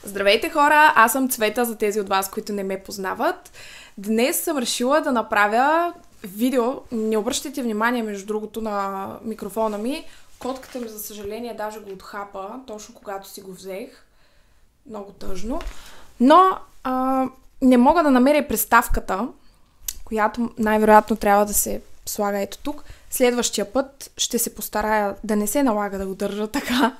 Здравейте хора, аз съм Цвета за тези от вас, които не ме познават. Днес съм решила да направя видео. Не обръщайте внимание, между другото, на микрофона ми. Котката ми, за съжаление, даже го отхапа, точно когато си го взех. Много тъжно. Но не мога да намеря и приставката, която най-вероятно трябва да се слага ето тук. Следващия път ще се постарая да не се налага да го държа така.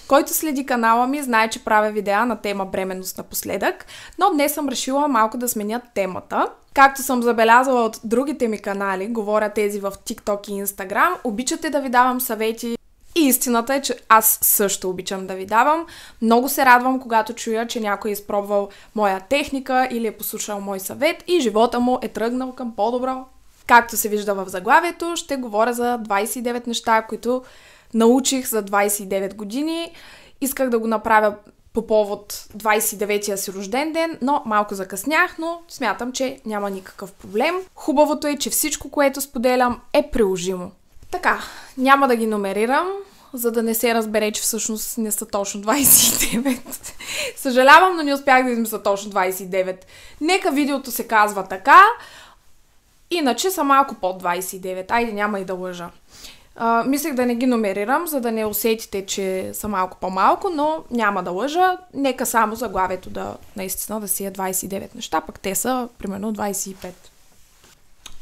Който следи канала ми, знае, че правя видеа на тема бременност напоследък, но днес съм решила малко да сменя темата. Както съм забелязала от другите ми канали, говоря тези в TikTok и Instagram, обичате да ви давам съвети. И истината е, че аз също обичам да ви давам. Много се радвам, когато чуя, че някой е изпробвал моя техника или е послушал мой съвет и живота му е тръгнал към по-добро. Както се вижда в заглавието, ще говоря за 29 неща, които научих за 29 години. Исках да го направя по повод 29-я си рожден ден, но малко закъснях, но смятам, че няма никакъв проблем. Хубавото е, че всичко, което споделям, е приложимо. Така, няма да ги номерирам, за да не се разбере, че всъщност не са точно 29. Съжалявам, но не успях да им са точно 29. Нека видеото се казва така, иначе са малко под 29. Айде, няма и да лъжа. Мислех да не ги номерирам, за да не усетите, че са малко по-малко, но няма да лъжа. Нека само заглавието наистина да си е 29 неща, пък те са примерно 25.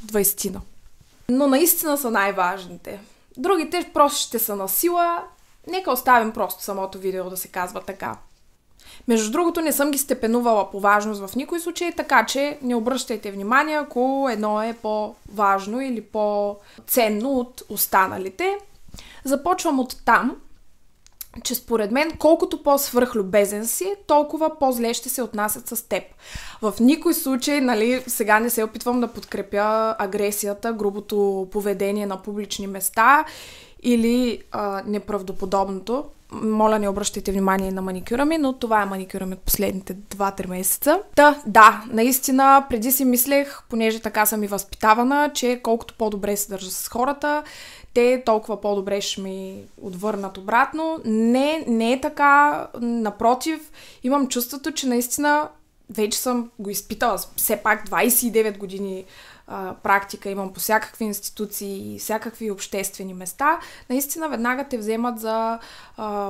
20. Но наистина са най-важните. Другите просто ще са на сила. Нека оставим просто самото видео да се казва така. Между другото, не съм ги степенувала по важност в никой случай, така че не обръщайте внимание, ако едно е по-важно или по-ценно от останалите. Започвам от там, че според мен, колкото по-свръхлюбезен си, толкова по-зле ще се отнасят с теб. В никой случай, сега не се опитвам да подкрепя агресията, грубото поведение на публични места или неправдоподобното. Моля, не обръщайте внимание на маникюра ми, но това е маникюра ми от последните 2-3 месеца. Да, наистина, преди си мислех, понеже така съм и възпитавана, че колкото по-добре се държа с хората, те толкова по-добре ще ми отвърнат обратно. Не е така. Напротив, имам чувството, че наистина вече съм го изпитала. Все пак 29 години практика имам по всякакви институции и всякакви обществени места. Наистина веднага те вземат за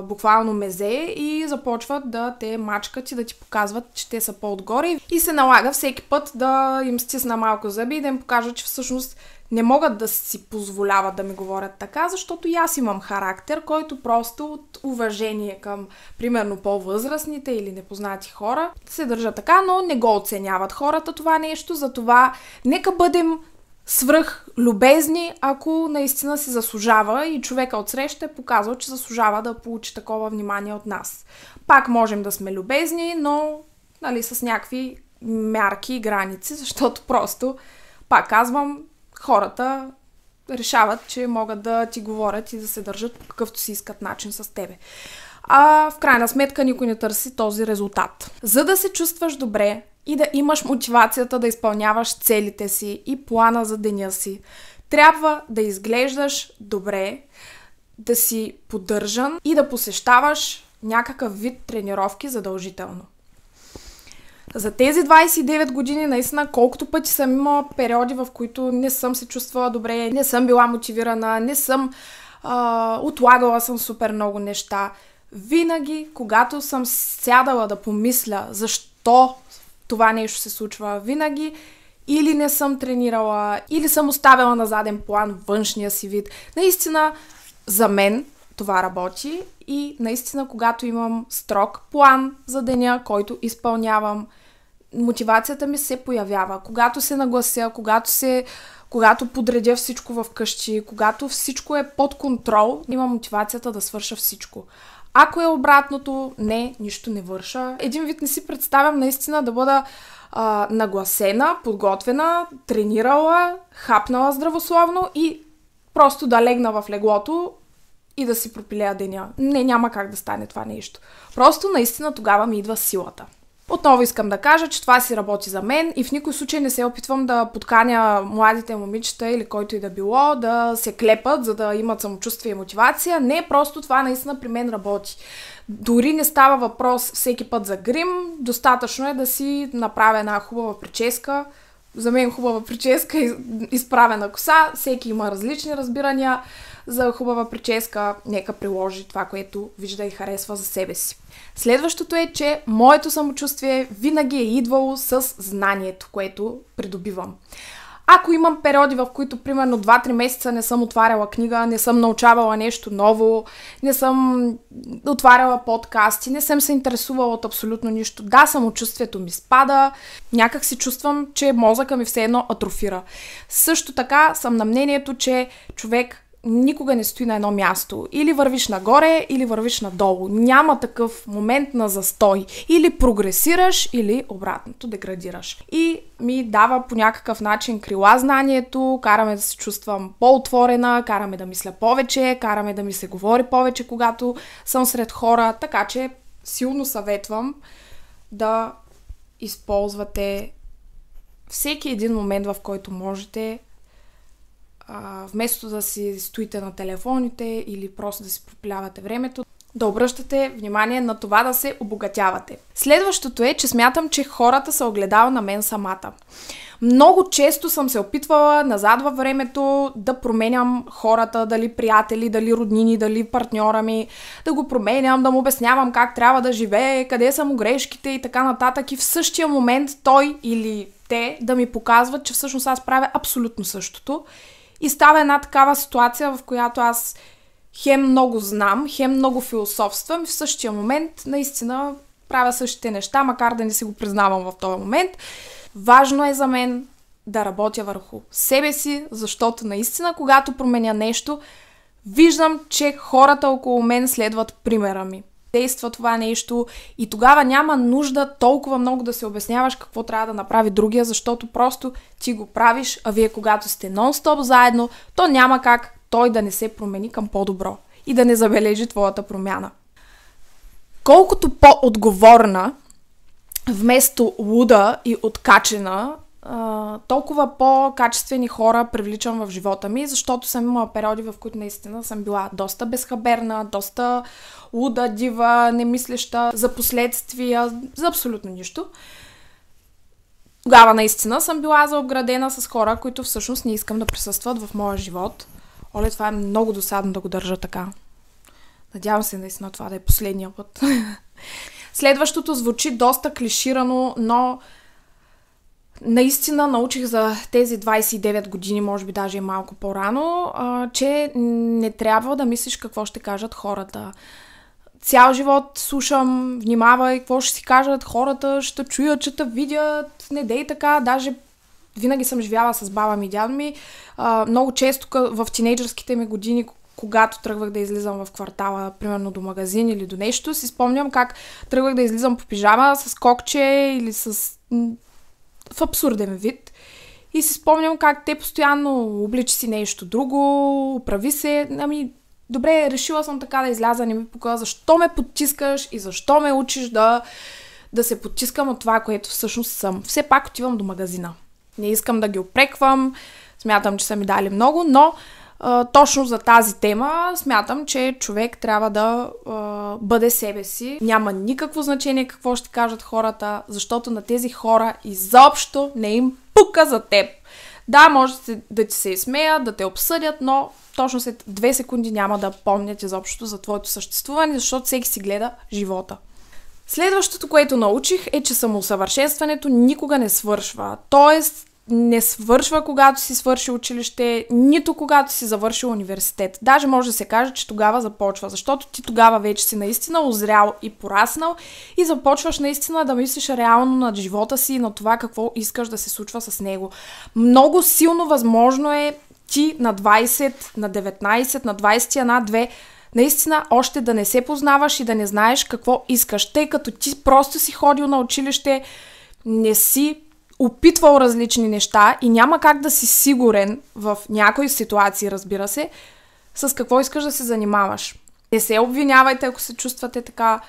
буквално мезе и започват да те мачкат и да ти показват, че те са по-отгоре. И се налага всеки път да им стисна малко зъби и да им покажа, че всъщност не могат да си позволяват да ми говорят така, защото и аз имам характер, който просто от уважение към, примерно, по-възрастните или непознати хора се държа така, но не го оценяват хората това нещо, затова нека бъдем свръхлюбезни, ако наистина си заслужава и човека отсреща е показал, че заслужава да получи такова внимание от нас. Пак можем да сме любезни, но с някакви мярки и граници, защото просто, пак казвам, хората решават, че могат да ти говорят и да се държат по какъвто си искат начин с тебе. В крайна сметка никой не търси този резултат. За да се чувстваш добре и да имаш мотивацията да изпълняваш целите си и плана за деня си, трябва да изглеждаш добре, да си поддържан и да посещаваш някакъв вид тренировки задължително. За тези 29 години, наистина, колкото пъти съм имала периоди, в които не съм се чувствала добре, не съм била мотивирана, не съм отлагала съм супер много неща. Винаги, когато съм сядала да помисля защо това нещо се случва, винаги или не съм тренирала, или съм оставила на заден план външния си вид. Наистина, за мен това работи и наистина, когато имам строг план за деня, който изпълнявам, мотивацията ми се появява. Когато се наглася, когато подредя всичко в къщи, когато всичко е под контрол, имам мотивацията да свърша всичко. Ако е обратното, нищо не върша. Един вид не си представям наистина да бъда нагласена, подготвена, тренирала, хапнала здравословно и просто да легна в леглото и да си пропилея деня. Няма как да стане това нещо. Просто наистина тогава ми идва силата. Отново искам да кажа, че това си работи за мен и в никой случай не се опитвам да подканя младите момичета или който и да било да се клепат, за да имат самочувствие и мотивация. Не, просто това наистина при мен работи. Дори не става въпрос всеки път за грим, достатъчно е да си направя една хубава прическа. За мен хубава прическа и изправена коса. Всеки има различни разбирания за хубава прическа. Нека приложи това, което вижда и харесва за себе си. Следващото е, че моето самочувствие винаги е идвало с знанието, което придобивам. Ако имам периоди, в които примерно 2-3 месеца не съм отваряла книга, не съм научавала нещо ново, не съм отваряла подкасти, не съм се интересувала от абсолютно нищо, да, самочувствието ми спада, някак си чувствам, че мозъка ми все едно атрофира. Също така съм на мнението, че човек никога не стои на едно място. Или вървиш нагоре, или вървиш надолу. Няма такъв момент на застой. Или прогресираш, или обратното, деградираш. И ми дава по някакъв начин крила знанието, караме да се чувствам по-отворена, караме да мисля повече, караме да ми се говори повече, когато съм сред хора. Така че силно съветвам да използвате всеки един момент, в който можете, вместо да си стоите на телефоните или просто да си пропилявате времето, да обръщате внимание на това да се обогатявате. Следващото е, че смятам, че хората са огледал на мен самата. Много често съм се опитвала назад във времето да променям хората, дали приятели, дали роднини, дали партньора ми, да го променям, да му обяснявам как трябва да живее, къде са му грешките и така нататък. И в същия момент той или те да ми показват, че всъщност аз правя абсолютно същото. И става една такава ситуация, в която аз хем много знам, хем много философствам и в същия момент наистина правя същите неща, макар да не си го признавам в този момент. Важно е за мен да работя върху себе си, защото наистина, когато променя нещо, виждам, че хората около мен следват примера ми. Действа това нещо и тогава няма нужда толкова много да се обясняваш какво трябва да направи другия, защото просто ти го правиш, а вие когато сте нон-стоп заедно, то няма как той да не се промени към по-добро и да не забележи твоята промяна. Колкото по-отговорна, вместо луда и откачена, толкова по-качествени хора привличам в живота ми, защото съм имала периоди, в които наистина съм била доста безхаберна, доста луда, дива, немислеща за последствия, за абсолютно нищо. Тогава наистина съм била заобградена с хора, които всъщност не искам да присъстват в моя живот. Оле, това е много досадно да го държа така. Надявам се наистина това да е последния път. Следващото звучи доста клиширано, но наистина научих за тези 29 години, може би даже и малко по-рано, че не трябва да мислиш какво ще кажат хората. Цял живот слушам, внимавай, какво ще си кажат хората, ще чуят, ще те видят, не дей така, даже винаги съм живяла с баба ми и дядо ми. Много често в тинейджърските ми години, когато тръгвах да излизам в квартала, примерно до магазин или до нещо, си спомням как тръгвах да излизам по пижама с кокче или в абсурден вид. И си спомням как те постоянно обличи си нещо друго, прави се. Добре, решила съм така да изляза, не ми показва защо ме подтискаш и защо ме учиш да се подтискам от това, което всъщност съм. Все пак отивам до магазина. Не искам да ги опреквам, смятам, че са ми дали много, но точно за тази тема смятам, че човек трябва да бъде себе си. Няма никакво значение какво ще кажат хората, защото на тези хора изобщо не им пука за теб. Да, може да ти се изсмеят, да те обсъдят, но точно след 2 секунди няма да помнят изобщо за твоето съществуване, защото всеки си гледа живота. Следващото, което научих, е, че самоусъвършенстването никога не свършва. Тоест, не свършва, когато си свърши училище, нито когато си завършил университет. Даже може да се каже, че тогава започва, защото ти тогава вече си наистина озрял и пораснал и започваш наистина да мислиш реално над живота си и на това какво искаш да се случва с него. Много силно възможно е ти на 20, на 19, на 21, 2 наистина още да не се познаваш и да не знаеш какво искаш, тъй като ти просто си ходил на училище, не си опитвал различни неща и няма как да си сигурен в някои ситуации, разбира се, с какво искаш да се занимаваш. Не се обвинявайте, ако се чувствате така.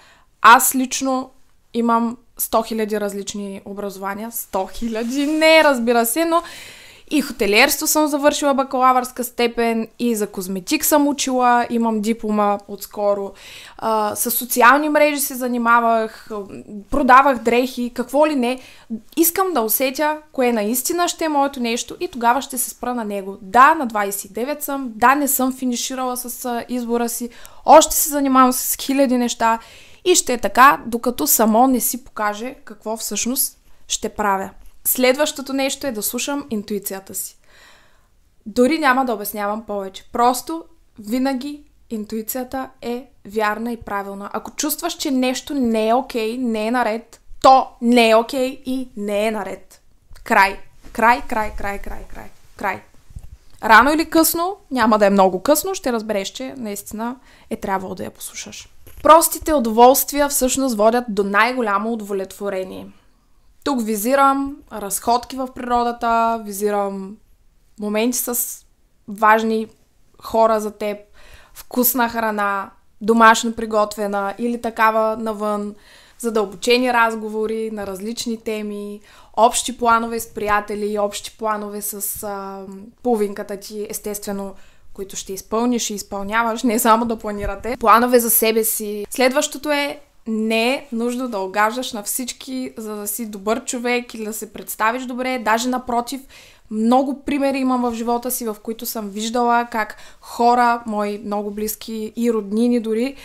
Аз лично имам 100 000 различни образования. 100 000? Не, разбира се, но И хотелиерство съм завършила бакалавърска степен, и за козметик съм учила, имам диплома отскоро. С социални мрежи се занимавах, продавах дрехи, какво ли не. Искам да усетя кое наистина ще е моето нещо и тогава ще се спра на него. Да, на 29 съм, да, не съм финиширала с избора си, още се занимавам с хиляди неща и ще е така, докато само не си покаже какво всъщност ще правя. Следващото нещо е да слушам интуицията си. Дори няма да обяснявам повече. Просто винаги интуицията е вярна и правилна. Ако чувстваш, че нещо не е окей, не е наред, то не е окей и не е наред. Край. Край. Рано или късно, няма да е много късно, ще разбереш, че наистина е трябвало да я послушаш. Простите удоволствия всъщност водят до най-голямо удовлетворение. Тук визирам разходки в природата, визирам моменти с важни хора за теб, вкусна храна, домашно приготвена или такава навън, задълбочени разговори на различни теми, общи планове с приятели, общи планове с половинката ти, естествено, които ще изпълниш и изпълняваш, не само да планирате. Планове за себе си. Следващото е не е нужно да огаждаш на всички, за да си добър човек или да се представиш добре. Даже напротив, много примери имам в живота си, в които съм виждала как хора, мои много близки и роднини дори,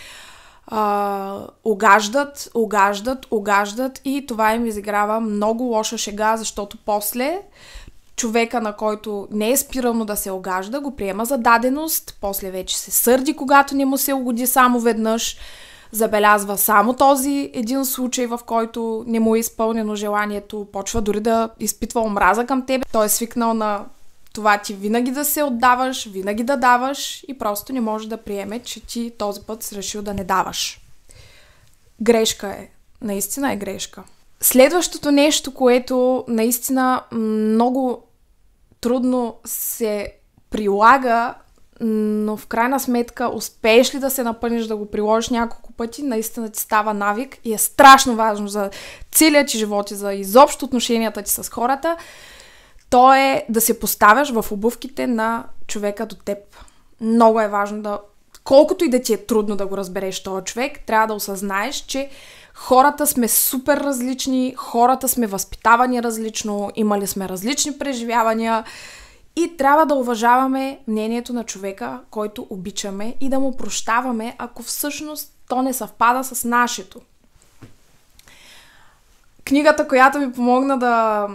огаждат и това им изиграва много лоша шега, защото после човека, на който не е спирано да се огажда, го приема за даденост, после вече се сърди, когато не му се угоди само веднъж, забелязва само този един случай, в който не му е изпълнено желанието, почва дори да изпитва омраза към тебе. Той е свикнал на това ти винаги да се отдаваш, винаги да даваш и просто не може да приеме, че ти този път си решил да не даваш. Грешка е. Наистина е грешка. Следващото нещо, което наистина много трудно се прилага, но в крайна сметка успееш ли да се напънеш да го приложиш няколко пъти, наистина ти става навик и е страшно важно за целият ти живот и за изобщо отношенията ти с хората, то е да се поставяш в обувките на човека до теб. Много е важно да, колкото и да ти е трудно да го разбереш този човек, трябва да осъзнаеш, че хората сме супер различни, хората сме възпитавани различно, имали сме различни преживявания и трябва да уважаваме мнението на човека, който обичаме и да му прощаваме, ако всъщност то не съвпада с нашето. Книгата, която ми помогна да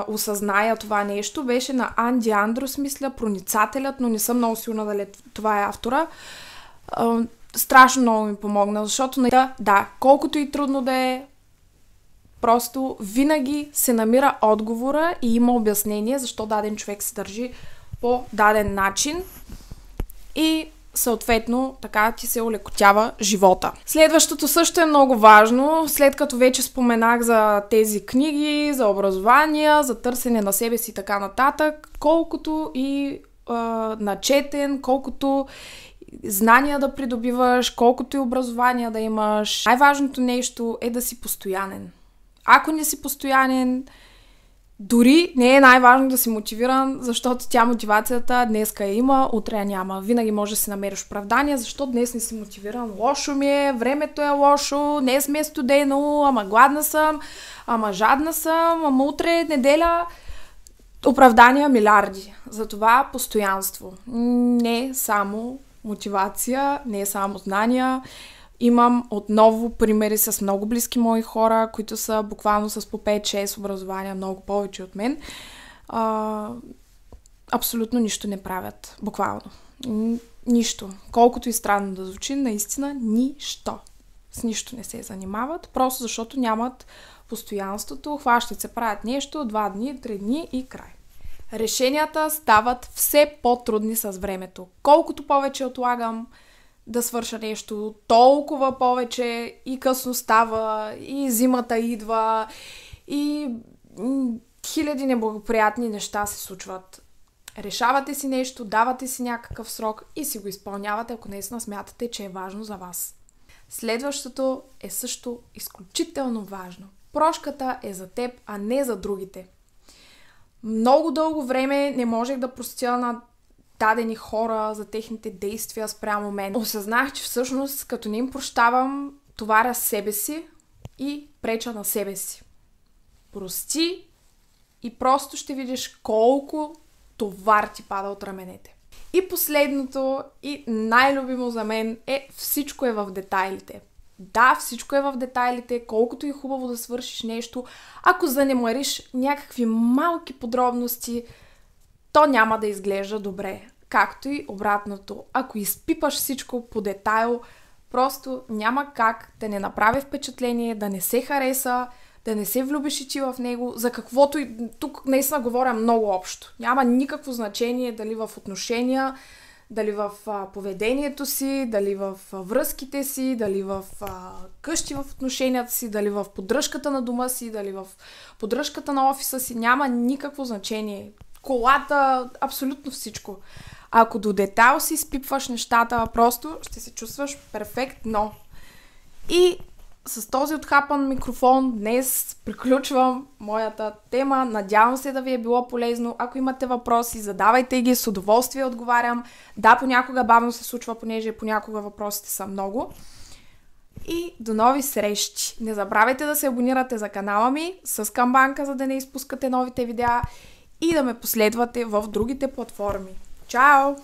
осъзная това нещо, беше на Анди Андрус, мисля, Проницателят, но не съм много сигурна дали това е автора. Страшно много ми помогна, защото да, колкото и трудно да е, просто винаги се намира отговора и има обяснение защо даден човек се държи по даден начин и съответно така ти се олекотява живота. Следващото също е много важно, след като вече споменах за тези книги, за образование, за търсене на себе си и така нататък, колкото и начетен, колкото знания да придобиваш, колкото и образование да имаш, най-важното нещо е да си постоянен. Ако не си постоянен, дори не е най-важно да си мотивиран, защото тя мотивацията днеска я има, утре я няма. Винаги може да си намериш оправдание, защо днес не си мотивиран. Лошо ми е, времето е лошо, днес ми е студено, ама гладна съм, ама жадна съм, ама утре е неделя. Оправдания милиарди. Затова постоянство. Не само мотивация, не е само знания. Имам отново примери с много близки мои хора, които са буквално с по 5-6 образования, много повече от мен. Абсолютно нищо не правят. Буквално. Нищо. Колкото и странно да звучи, наистина нищо. С нищо не се занимават, просто защото нямат постоянството. Хващат се, правят нещо, 2 дни, 3 дни и край. Решенията стават все по-трудни с времето. Колкото повече отлагам да свърша нещо, толкова повече и късно става, и зимата идва, и хиляди неблагоприятни неща се случват. Решавате си нещо, давате си някакъв срок и си го изпълнявате, ако наистина смятате, че е важно за вас. Следващото е също изключително важно. Прошката е за теб, а не за другите. Много дълго време не можех да простя на дадени хора за техните действия спрямо мен. Осъзнах, че всъщност като не им прощавам, товаря себе си и преча на себе си. Прости и просто ще видиш колко товар ти пада от раменете. И последното и най-любимо за мен е всичко е в детайлите. Да, всичко е в детайлите, колкото и хубаво да свършиш нещо, ако занемариш някакви малки подробности, то няма да изглежда добре. Както и обратното. Ако изпипаш всичко по детайл, просто няма как да не направи впечатление, да не се хареса, да не се влюбиш и ти в него, за каквото и... Тук наистина говоря много общо. Няма никакво значение дали в отношения, дали в поведението си, дали в връзките си, дали в къщи в отношенията си, дали в поддръжката на дома си, дали в поддръжката на офиса си. Няма никакво значение. Колата, абсолютно всичко. Ако до детайл си изпипваш нещата, просто ще се чувстваш перфектно. И с този отхапан микрофон днес приключвам моята тема. Надявам се да ви е било полезно. Ако имате въпроси, задавайте ги, с удоволствие отговарям. Да, понякога бавно се случва, понеже понякога въпросите са много. И до нови срещи! Не забравяйте да се абонирате за канала ми с камбанка, за да не изпускате новите видеа и да ме последвате в другите платформи. Чао!